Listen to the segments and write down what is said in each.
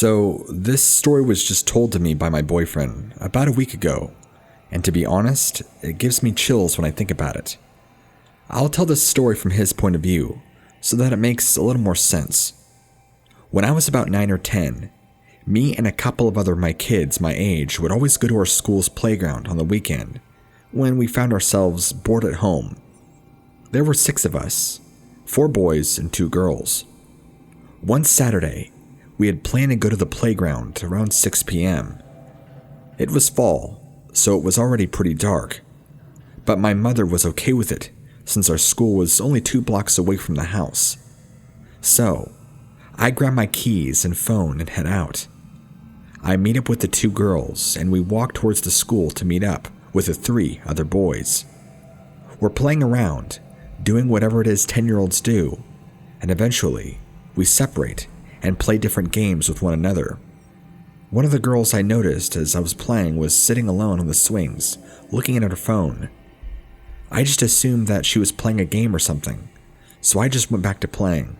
So, this story was just told to me by my boyfriend about a week ago, and to be honest, it gives me chills when I think about it. I'll tell this story from his point of view, so that it makes a little more sense. When I was about 9 or 10, me and a couple of other my kids my age would always go to our school's playground on the weekend, when we found ourselves bored at home. There were 6 of us, 4 boys and 2 girls. One Saturday, we had planned to go to the playground around 6 p.m. It was fall, so it was already pretty dark. But my mother was okay with it, since our school was only 2 blocks away from the house. So, I grabbed my keys and phone and head out. I meet up with the 2 girls, and we walk towards the school to meet up with the 3 other boys. We're playing around, doing whatever it is 10-year-olds do, and eventually, we separate and play different games with one another. One of the girls I noticed as I was playing was sitting alone on the swings, looking at her phone. I just assumed that she was playing a game or something, so I just went back to playing.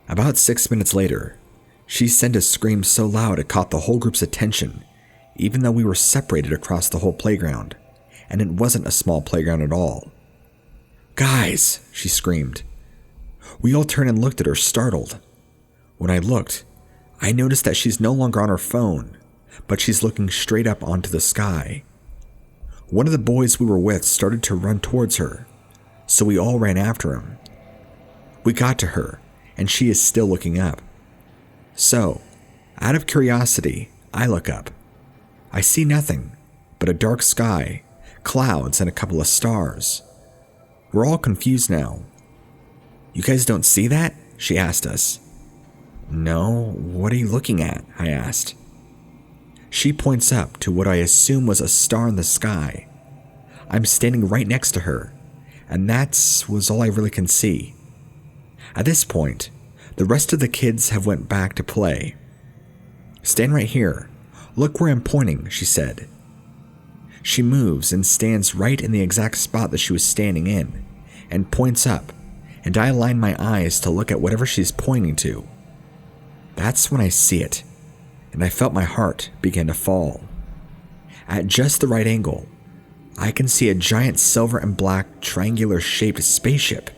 About 6 minutes later, she sent a scream so loud it caught the whole group's attention, even though we were separated across the whole playground, and it wasn't a small playground at all. "Guys!" she screamed. We all turned and looked at her, startled. When I looked, I noticed that she's no longer on her phone, but she's looking straight up onto the sky. One of the boys we were with started to run towards her, so we all ran after him. We got to her, and she is still looking up. So, out of curiosity, I look up. I see nothing but a dark sky, clouds, and a couple of stars. We're all confused now. "You guys don't see that?" she asked us. "No, what are you looking at?" I asked. She points up to what I assume was a star in the sky. I'm standing right next to her, and that was all I really can see. At this point, the rest of the kids have went back to play. "Stand right here. Look where I'm pointing," she said. She moves and stands right in the exact spot that she was standing in, and points up, and I align my eyes to look at whatever she's pointing to. That's when I see it, and I felt my heart begin to fall. At just the right angle, I can see a giant silver and black triangular-shaped spaceship.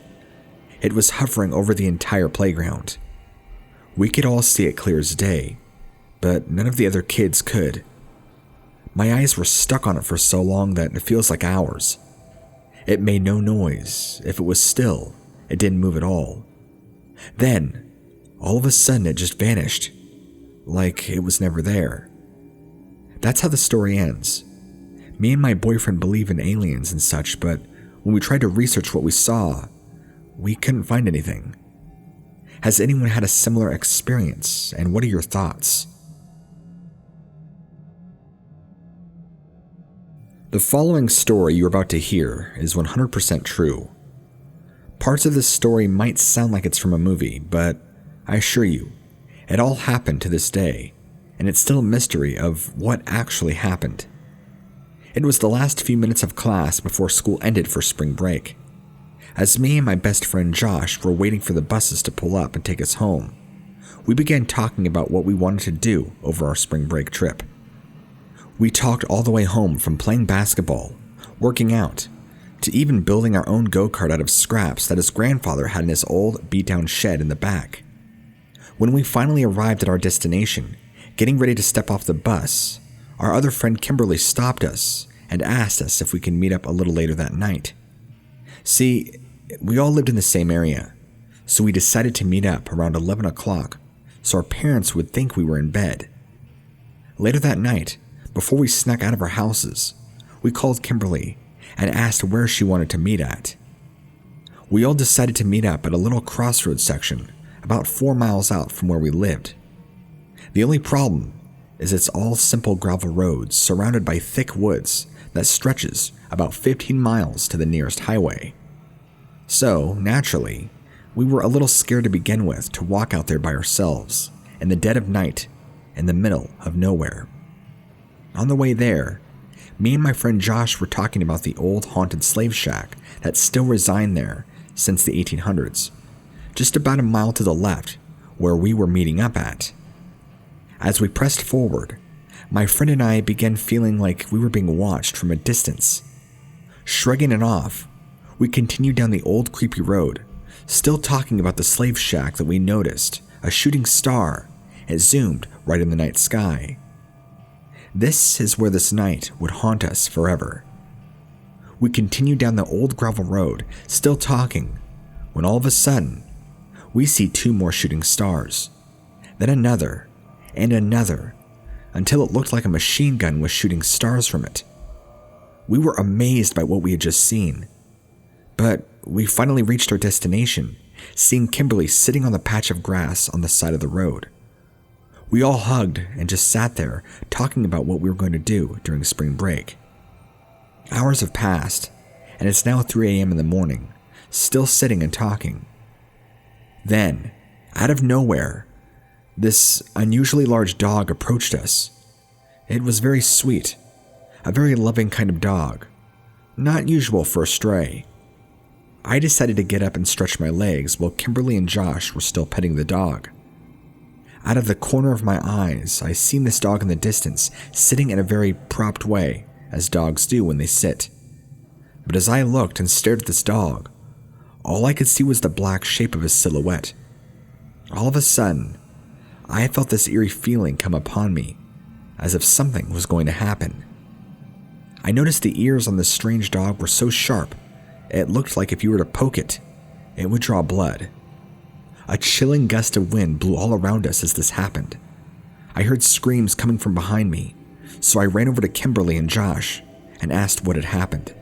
It was hovering over the entire playground. We could all see it clear as day, but none of the other kids could. My eyes were stuck on it for so long that it feels like hours. It made no noise. If it was still, it didn't move at all. Then, all of a sudden it just vanished, like it was never there. That's how the story ends. Me and my boyfriend believe in aliens and such, but when we tried to research what we saw, we couldn't find anything. Has anyone had a similar experience, and what are your thoughts? The following story you're about to hear is 100% true. Parts of this story might sound like it's from a movie, but I assure you, it all happened to this day, and it's still a mystery of what actually happened. It was the last few minutes of class before school ended for spring break. As me and my best friend Josh were waiting for the buses to pull up and take us home, we began talking about what we wanted to do over our spring break trip. We talked all the way home, from playing basketball, working out, to even building our own go-kart out of scraps that his grandfather had in his old beat-down shed in the back. When we finally arrived at our destination, getting ready to step off the bus, our other friend Kimberly stopped us and asked us if we could meet up a little later that night. See, we all lived in the same area, so we decided to meet up around 11 o'clock so our parents would think we were in bed. Later that night, before we snuck out of our houses, we called Kimberly and asked where she wanted to meet at. We all decided to meet up at a little crossroads section about 4 miles out from where we lived. The only problem is it's all simple gravel roads surrounded by thick woods that stretches about 15 miles to the nearest highway. So, naturally, we were a little scared to begin with to walk out there by ourselves in the dead of night in the middle of nowhere. On the way there, me and my friend Josh were talking about the old haunted slave shack that still resigned there since the 1800s, just about a mile to the left where we were meeting up at. As we pressed forward, my friend and I began feeling like we were being watched from a distance. Shrugging it off, we continued down the old creepy road, still talking about the slave shack that we noticed, a shooting star. It zoomed right in the night sky. This is where this night would haunt us forever. We continued down the old gravel road, still talking, when all of a sudden, we see 2 more shooting stars, then another, and another, until it looked like a machine gun was shooting stars from it. We were amazed by what we had just seen, but we finally reached our destination, seeing Kimberly sitting on the patch of grass on the side of the road. We all hugged and just sat there talking about what we were going to do during spring break. Hours have passed, and it's now 3 a.m. in the morning, still sitting and talking. Then, out of nowhere, this unusually large dog approached us. It was very sweet, a very loving kind of dog, not usual for a stray. I decided to get up and stretch my legs while Kimberly and Josh were still petting the dog. Out of the corner of my eyes, I seen this dog in the distance, sitting in a very propped way, as dogs do when they sit. But as I looked and stared at this dog, all I could see was the black shape of his silhouette. All of a sudden, I felt this eerie feeling come upon me, as if something was going to happen. I noticed the ears on this strange dog were so sharp, it looked like if you were to poke it, it would draw blood. A chilling gust of wind blew all around us as this happened. I heard screams coming from behind me, so I ran over to Kimberly and Josh and asked what had happened.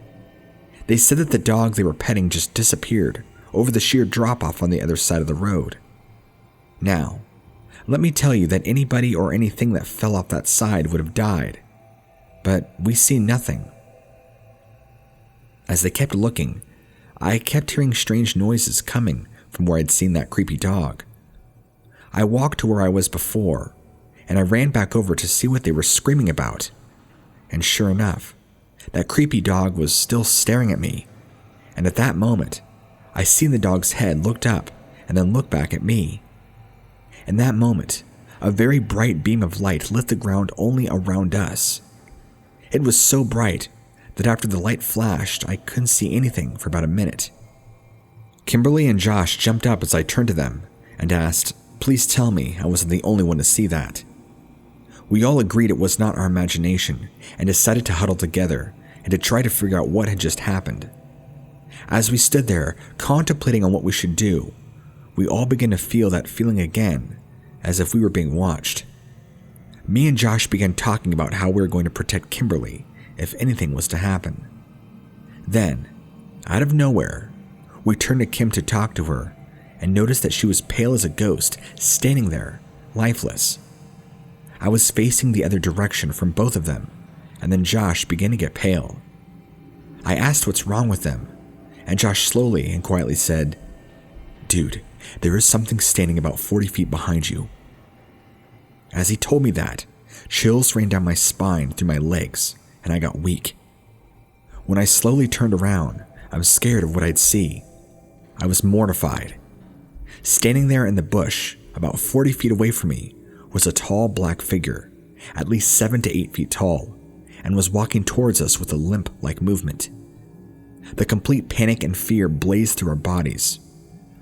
They said that the dog they were petting just disappeared over the sheer drop-off on the other side of the road. Now, let me tell you that anybody or anything that fell off that side would have died, but we see nothing. As they kept looking, I kept hearing strange noises coming from where I'd seen that creepy dog. I walked to where I was before, and I ran back over to see what they were screaming about. And sure enough, that creepy dog was still staring at me, and at that moment, I seen the dog's head looked up and then look back at me. In that moment, a very bright beam of light lit the ground only around us. It was so bright that after the light flashed, I couldn't see anything for about a minute. Kimberly and Josh jumped up as I turned to them and asked, "Please tell me I wasn't the only one to see that." We all agreed it was not our imagination and decided to huddle together and to try to figure out what had just happened. As we stood there, contemplating on what we should do, we all began to feel that feeling again, as if we were being watched. Me and Josh began talking about how we were going to protect Kimberly if anything was to happen. Then, out of nowhere, we turned to Kim to talk to her and noticed that she was pale as a ghost, standing there, lifeless. I was facing the other direction from both of them, and then Josh began to get pale. I asked what's wrong with them, and Josh slowly and quietly said, "Dude, there is something standing about 40 feet behind you." As he told me that, chills ran down my spine through my legs, and I got weak. When I slowly turned around, I was scared of what I'd see. I was mortified. Standing there in the bush, about 40 feet away from me, was a tall black figure, at least 7 to 8 feet tall, and was walking towards us with a limp-like movement. The complete panic and fear blazed through our bodies.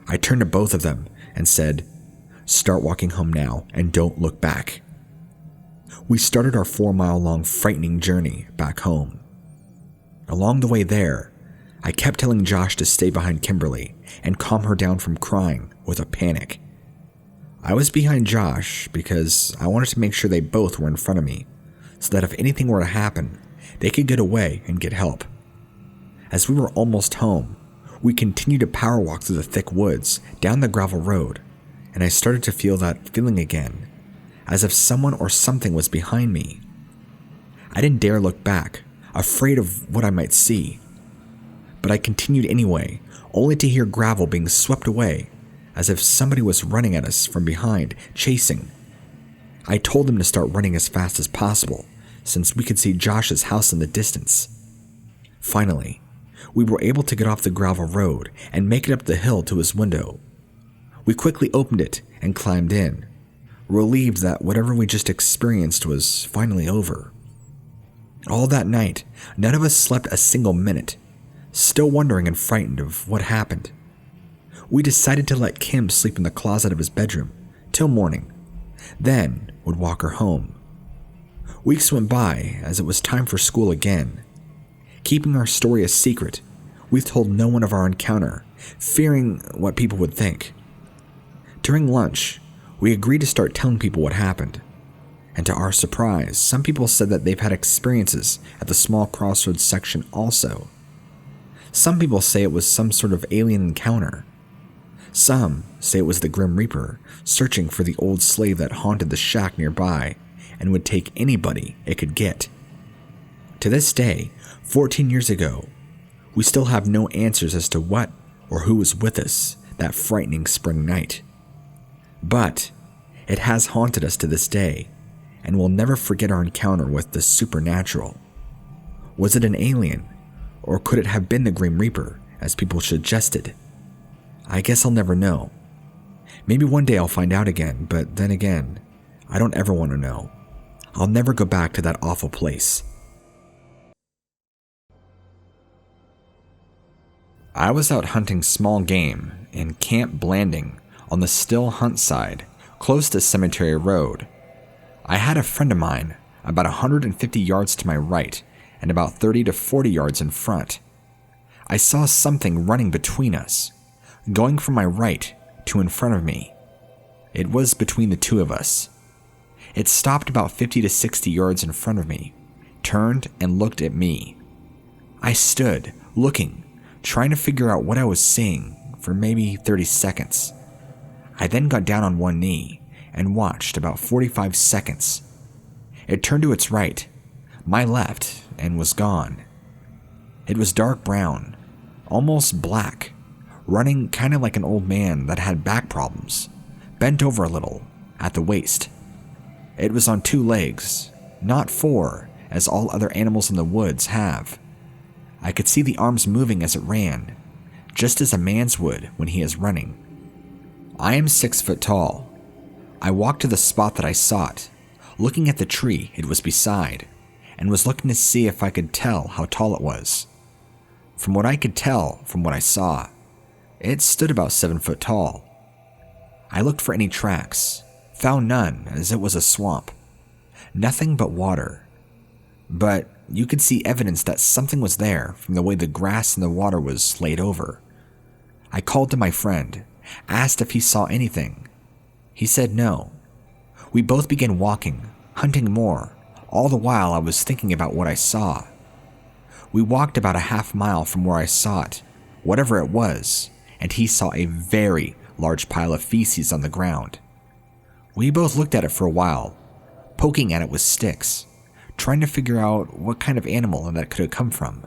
I turned to both of them and said, "Start walking home now and don't look back." We started our 4-mile-long frightening journey back home. Along the way there, I kept telling Josh to stay behind Kimberly and calm her down from crying with a panic. I was behind Josh because I wanted to make sure they both were in front of me, so that if anything were to happen, they could get away and get help. As we were almost home, we continued to power walk through the thick woods, down the gravel road, and I started to feel that feeling again, as if someone or something was behind me. I didn't dare look back, afraid of what I might see. But I continued anyway, only to hear gravel being swept away, as if somebody was running at us from behind, chasing. I told them to start running as fast as possible, since we could see Josh's house in the distance. Finally, we were able to get off the gravel road and make it up the hill to his window. We quickly opened it and climbed in, relieved that whatever we just experienced was finally over. All that night, none of us slept a single minute, still wondering and frightened of what happened. We decided to let Kim sleep in the closet of his bedroom till morning, then would walk her home. Weeks went by as it was time for school again. Keeping our story a secret, we told no one of our encounter, fearing what people would think. During lunch, we agreed to start telling people what happened. And to our surprise, some people said that they've had experiences at the small crossroads section also. Some people say it was some sort of alien encounter. Some say it was the Grim Reaper searching for the old slave that haunted the shack nearby and would take anybody it could get. To this day, 14 years ago, we still have no answers as to what or who was with us that frightening spring night. But it has haunted us to this day, and we'll never forget our encounter with the supernatural. Was it an alien, or could it have been the Grim Reaper, as people suggested? I guess I'll never know. Maybe one day I'll find out again, but then again, I don't ever want to know. I'll never go back to that awful place. I was out hunting small game in Camp Blanding on the Still Hunt side, close to Cemetery Road. I had a friend of mine about 150 yards to my right and about 30 to 40 yards in front. I saw something running between us, going from my right to in front of me. It was between the two of us. It stopped about 50 to 60 yards in front of me, turned and looked at me. I stood, looking, trying to figure out what I was seeing for maybe 30 seconds. I then got down on one knee and watched about 45 seconds. It turned to its right, my left, and was gone. It was dark brown, almost black, running kind of like an old man that had back problems, bent over a little at the waist. It was on two legs, not four, as all other animals in the woods have. I could see the arms moving as it ran, just as a man's would when he is running. I am 6 foot tall. I walked to the spot that I sought, looking at the tree it was beside, and was looking to see if I could tell how tall it was. From what I could tell from what I saw, it stood about 7 foot tall. I looked for any tracks, found none as it was a swamp. Nothing but water. But you could see evidence that something was there from the way the grass in the water was laid over. I called to my friend, asked if he saw anything. He said no. We both began walking, hunting more, all the while I was thinking about what I saw. We walked about a half mile from where I saw it, whatever it was, and he saw a very large pile of feces on the ground. We both looked at it for a while, poking at it with sticks, trying to figure out what kind of animal that could have come from.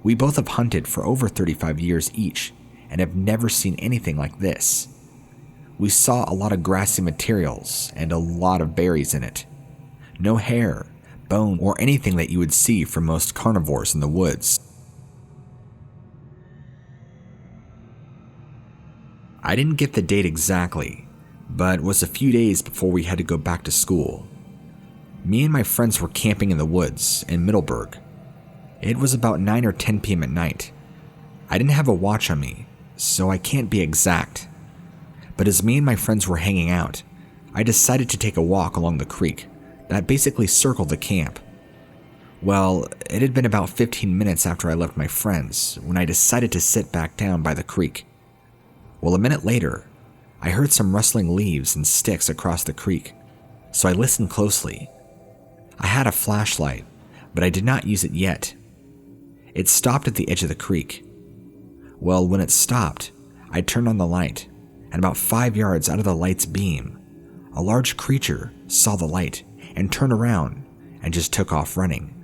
We both have hunted for over 35 years each and have never seen anything like this. We saw a lot of grassy materials and a lot of berries in it. No hair, bone, or anything that you would see from most carnivores in the woods. I didn't get the date exactly, but it was a few days before we had to go back to school. Me and my friends were camping in the woods in Middleburg. It was about 9 or 10 p.m. at night. I didn't have a watch on me, so I can't be exact. But as me and my friends were hanging out, I decided to take a walk along the creek that basically circled the camp. Well, it had been about 15 minutes after I left my friends when I decided to sit back down by the creek. Well, a minute later, I heard some rustling leaves and sticks across the creek, so I listened closely. I had a flashlight, but I did not use it yet. It stopped at the edge of the creek. Well, when it stopped, I turned on the light, and about 5 yards out of the light's beam, a large creature saw the light and turned around and just took off running.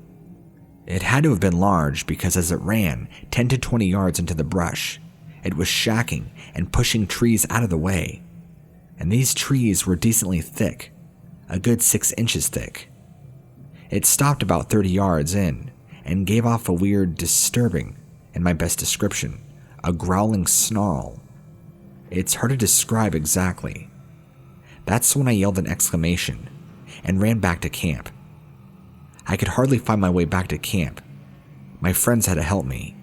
It had to have been large because as it ran 10 to 20 yards into the brush, it was shacking and pushing trees out of the way. And these trees were decently thick, a good 6 inches thick. It stopped about 30 yards in and gave off a weird, disturbing, in my best description, a growling snarl. It's hard to describe exactly. That's when I yelled an exclamation and ran back to camp. I could hardly find my way back to camp. My friends had to help me.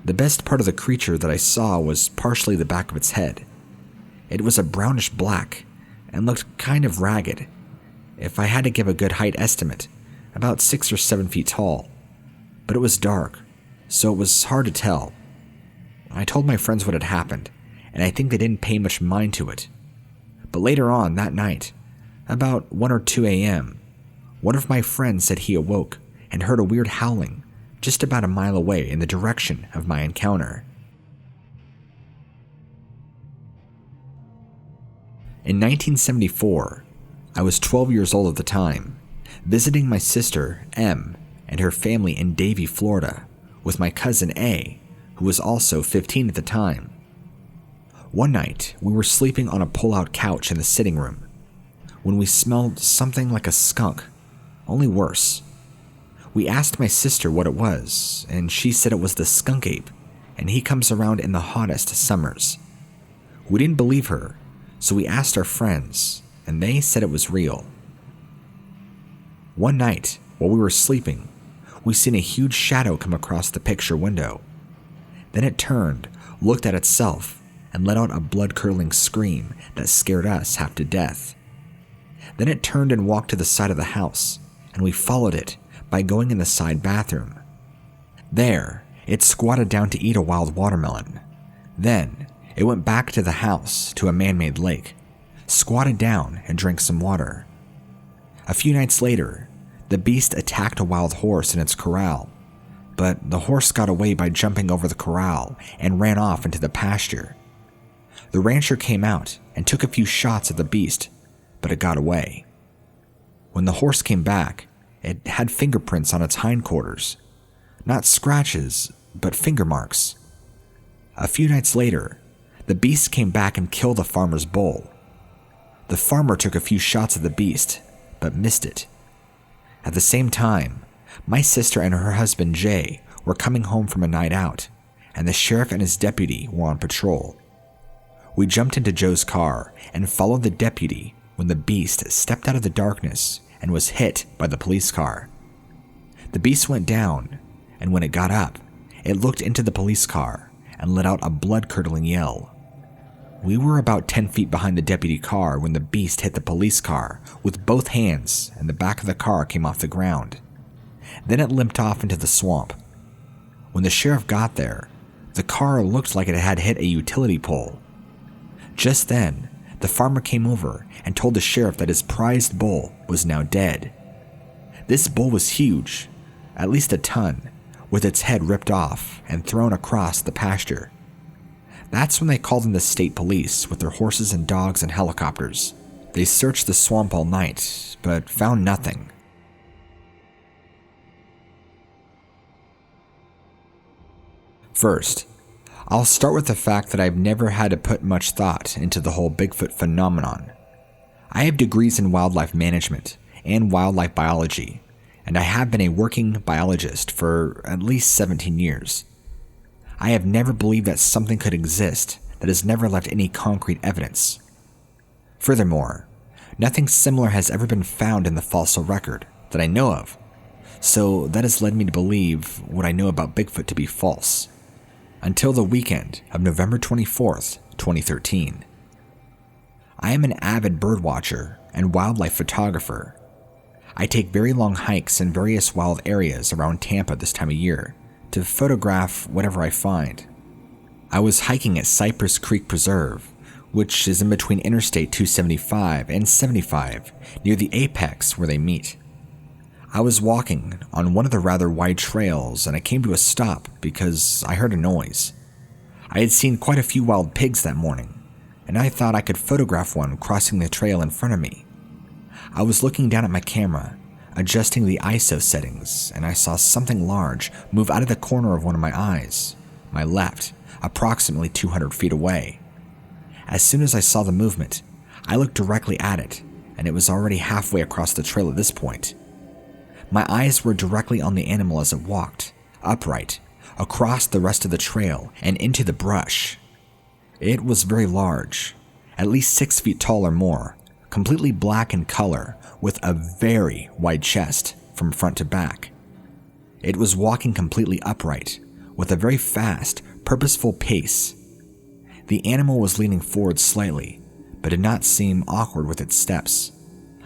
The best part of the creature that I saw was partially the back of its head. It was a brownish black and looked kind of ragged. If I had to give a good height estimate, about 6 or 7 feet tall. But it was dark, so it was hard to tell. I told my friends what had happened, and I think they didn't pay much mind to it. But later on that night, about 1 or 2 a.m., one of my friends said he awoke and heard a weird howling just about a mile away in the direction of my encounter. In 1974, I was 12 years old at the time, visiting my sister, M, and her family in Davie, Florida, with my cousin A, who was also 15 at the time. One night, we were sleeping on a pull-out couch in the sitting room when we smelled something like a skunk, only worse. We asked my sister what it was, and she said it was the skunk ape, and he comes around in the hottest summers. We didn't believe her, so we asked our friends, and they said it was real. One night, while we were sleeping, we seen a huge shadow come across the picture window. Then it turned, looked at itself, and let out a blood-curdling scream that scared us half to death. Then it turned and walked to the side of the house, and we followed it by going in the side bathroom. There, it squatted down to eat a wild watermelon. Then, it went back to the house to a man-made lake, squatted down and drank some water. A few nights later, the beast attacked a wild horse in its corral, but the horse got away by jumping over the corral and ran off into the pasture. The rancher came out and took a few shots at the beast, but it got away. When the horse came back, it had fingerprints on its hindquarters. Not scratches, but finger marks. A few nights later, the beast came back and killed the farmer's bull. The farmer took a few shots at the beast, but missed it. At the same time, my sister and her husband Jay were coming home from a night out, and the sheriff and his deputy were on patrol. We jumped into Joe's car and followed the deputy when the beast stepped out of the darkness and was hit by the police car. The beast went down, and when it got up, it looked into the police car and let out a blood-curdling yell. We were about 10 feet behind the deputy car when the beast hit the police car with both hands, and the back of the car came off the ground. Then it limped off into the swamp. When the sheriff got there, the car looked like it had hit a utility pole. Just then, the farmer came over and told the sheriff that his prized bull was now dead. This bull was huge, at least a ton, with its head ripped off and thrown across the pasture. That's when they called in the state police with their horses and dogs and helicopters. They searched the swamp all night, but found nothing. First, I'll start with the fact that I've never had to put much thought into the whole Bigfoot phenomenon. I have degrees in wildlife management and wildlife biology, and I have been a working biologist for at least 17 years. I have never believed that something could exist that has never left any concrete evidence. Furthermore, nothing similar has ever been found in the fossil record that I know of, so that has led me to believe what I know about Bigfoot to be false. Until the weekend of November 24th, 2013. I am an avid birdwatcher and wildlife photographer. I take very long hikes in various wild areas around Tampa this time of year to photograph whatever I find. I was hiking at Cypress Creek Preserve, which is in between Interstate 275 and 75, near the apex where they meet. I was walking on one of the rather wide trails and I came to a stop because I heard a noise. I had seen quite a few wild pigs that morning, and I thought I could photograph one crossing the trail in front of me. I was looking down at my camera, adjusting the ISO settings, and I saw something large move out of the corner of one of my eyes, my left, approximately 200 feet away. As soon as I saw the movement, I looked directly at it, and it was already halfway across the trail at this point. My eyes were directly on the animal as it walked, upright, across the rest of the trail and into the brush. It was very large, at least 6 feet tall or more, completely black in color with a very wide chest from front to back. It was walking completely upright with a very fast, purposeful pace. The animal was leaning forward slightly, but did not seem awkward with its steps,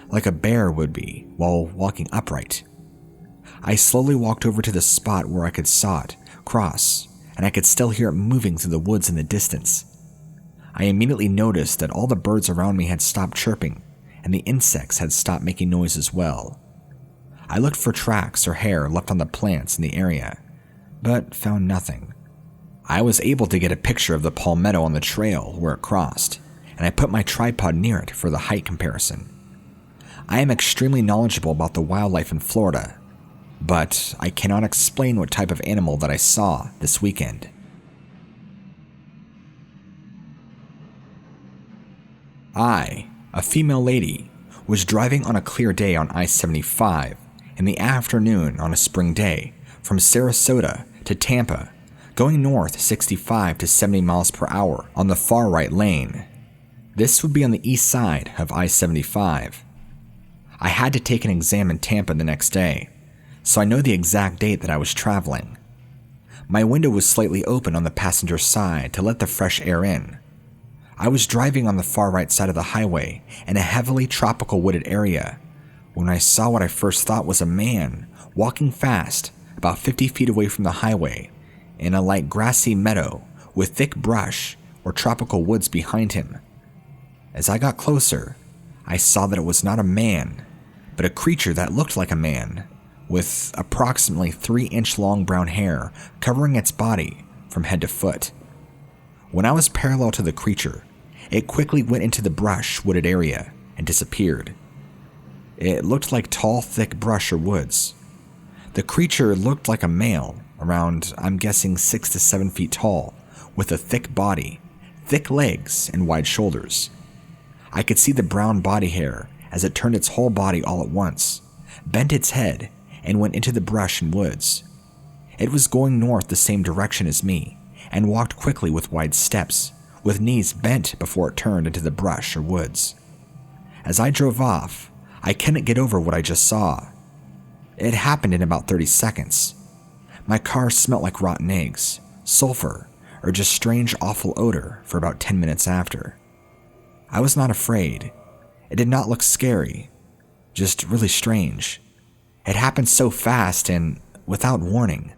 like a bear would be while walking upright. I slowly walked over to the spot where I could saw it cross, and I could still hear it moving through the woods in the distance. I immediately noticed that all the birds around me had stopped chirping, and the insects had stopped making noise as well. I looked for tracks or hair left on the plants in the area, but found nothing. I was able to get a picture of the palmetto on the trail where it crossed, and I put my tripod near it for the height comparison. I am extremely knowledgeable about the wildlife in Florida, but I cannot explain what type of animal that I saw this weekend. I, a female lady, was driving on a clear day on I-75 in the afternoon on a spring day from Sarasota to Tampa, going north 65 to 70 miles per hour on the far right lane. This would be on the east side of I-75. I had to take an exam in Tampa the next day, so I know the exact date that I was traveling. My window was slightly open on the passenger side to let the fresh air in. I was driving on the far right side of the highway in a heavily tropical wooded area when I saw what I first thought was a man walking fast about 50 feet away from the highway in a light grassy meadow with thick brush or tropical woods behind him. As I got closer, I saw that it was not a man, but a creature that looked like a man, with approximately 3-inch long brown hair covering its body from head to foot. When I was parallel to the creature, it quickly went into the brush wooded area and disappeared. It looked like tall, thick brush or woods. The creature looked like a male, around, I'm guessing, 6 to 7 feet tall, with a thick body, thick legs, and wide shoulders. I could see the brown body hair as it turned its whole body all at once, bent its head, and went into the brush and woods. It was going north the same direction as me, and walked quickly with wide steps, with knees bent before it turned into the brush or woods. As I drove off, I couldn't get over what I just saw. It happened in about 30 seconds. My car smelled like rotten eggs, sulfur, or just strange awful odor for about 10 minutes after. I was not afraid. It did not look scary, just really strange. It happened so fast and without warning.